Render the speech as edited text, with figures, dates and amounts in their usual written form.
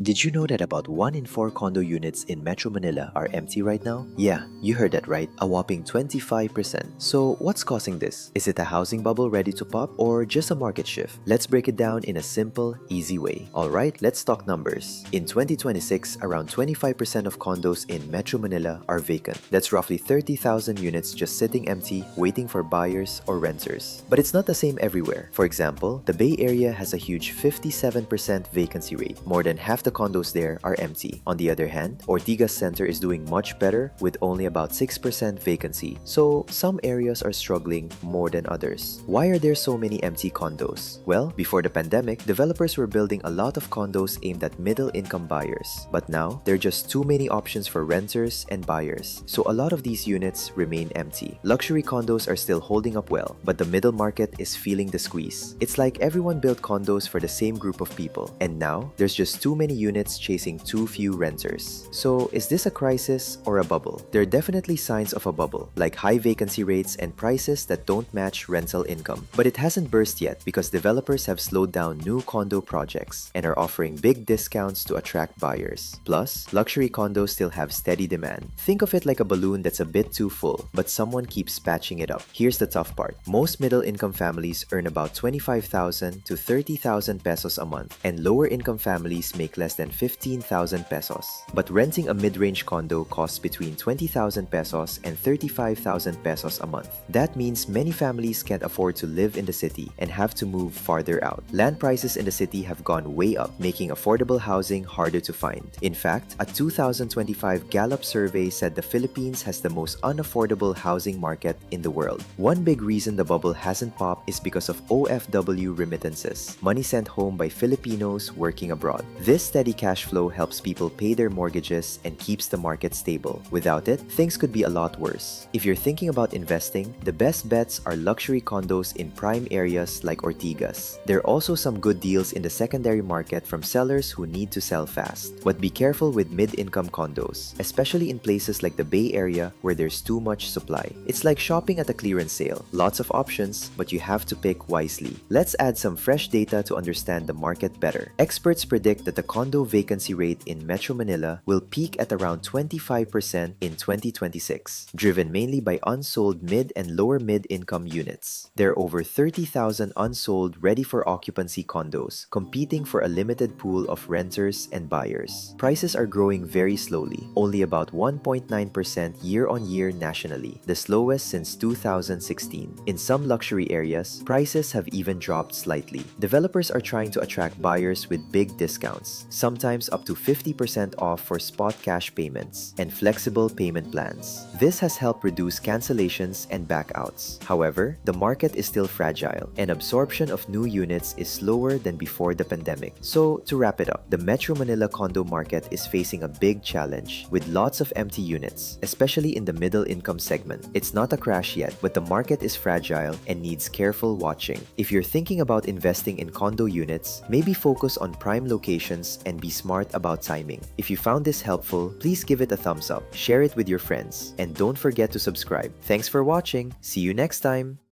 Did you know that about 1 in 4 condo units in Metro Manila are empty right now? Yeah, you heard that right, a whopping 25%. So what's causing this? Is it a housing bubble ready to pop or just a market shift? Let's break it down in a simple, easy way. Alright, let's talk numbers. In 2026, around 25% of condos in Metro Manila are vacant. That's roughly 30,000 units just sitting empty, waiting for buyers or renters. But it's not the same everywhere. For example, the Bay Area has a huge 57% vacancy rate. More than half the condos there are empty. On the other hand, Ortigas Center is doing much better with only about 6% vacancy. So some areas are struggling more than others. Why are there so many empty condos? Well, before the pandemic, developers were building a lot of condos aimed at middle-income buyers. But now, there are just too many options for renters and buyers. So a lot of these units remain empty. Luxury condos are still holding up well, but the middle market is feeling the squeeze. It's like everyone built condos for the same group of people. And now, there's just too many units chasing too few renters. So is this a crisis or a bubble? There are definitely signs of a bubble, like high vacancy rates and prices that don't match rental income. But it hasn't burst yet because developers have slowed down new condo projects and are offering big discounts to attract buyers. Plus, luxury condos still have steady demand. Think of it like a balloon that's a bit too full, but someone keeps patching it up. Here's the tough part. Most middle-income families earn about 25,000 to 30,000 pesos a month, and lower-income families make less than 15,000 pesos. But renting a mid-range condo costs between 20,000 pesos and 35,000 pesos a month. That means many families can't afford to live in the city and have to move farther out. Land prices in the city have gone way up, making affordable housing harder to find. In fact, a 2025 Gallup survey said the Philippines has the most unaffordable housing market in the world. One big reason the bubble hasn't popped is because of OFW remittances, money sent home by Filipinos working abroad. This steady cash flow helps people pay their mortgages and keeps the market stable. Without it, things could be a lot worse. If you're thinking about investing, the best bets are luxury condos in prime areas like Ortigas. There are also some good deals in the secondary market from sellers who need to sell fast. But be careful with mid-income condos, especially in places like the Bay Area where there's too much supply. It's like shopping at a clearance sale. Lots of options, but you have to pick wisely. Let's add some fresh data to understand the market better. Experts predict that the condo vacancy rate in Metro Manila will peak at around 25% in 2026, driven mainly by unsold mid and lower mid-income units. There are over 30,000 unsold ready-for-occupancy condos, competing for a limited pool of renters and buyers. Prices are growing very slowly, only about 1.9% year-on-year nationally, the slowest since 2016. In some luxury areas, prices have even dropped slightly. Developers are trying to attract buyers with big discounts, sometimes up to 50% off for spot cash payments and flexible payment plans. This has helped reduce cancellations and backouts. However, the market is still fragile, and absorption of new units is slower than before the pandemic. So, to wrap it up, the Metro Manila condo market is facing a big challenge with lots of empty units, especially in the middle-income segment. It's not a crash yet, but the market is fragile and needs careful watching. If you're thinking about investing in condo units, maybe focus on prime locations and be smart about timing. If you found this helpful, please give it a thumbs up, share it with your friends, and don't forget to subscribe. Thanks for watching. See you next time.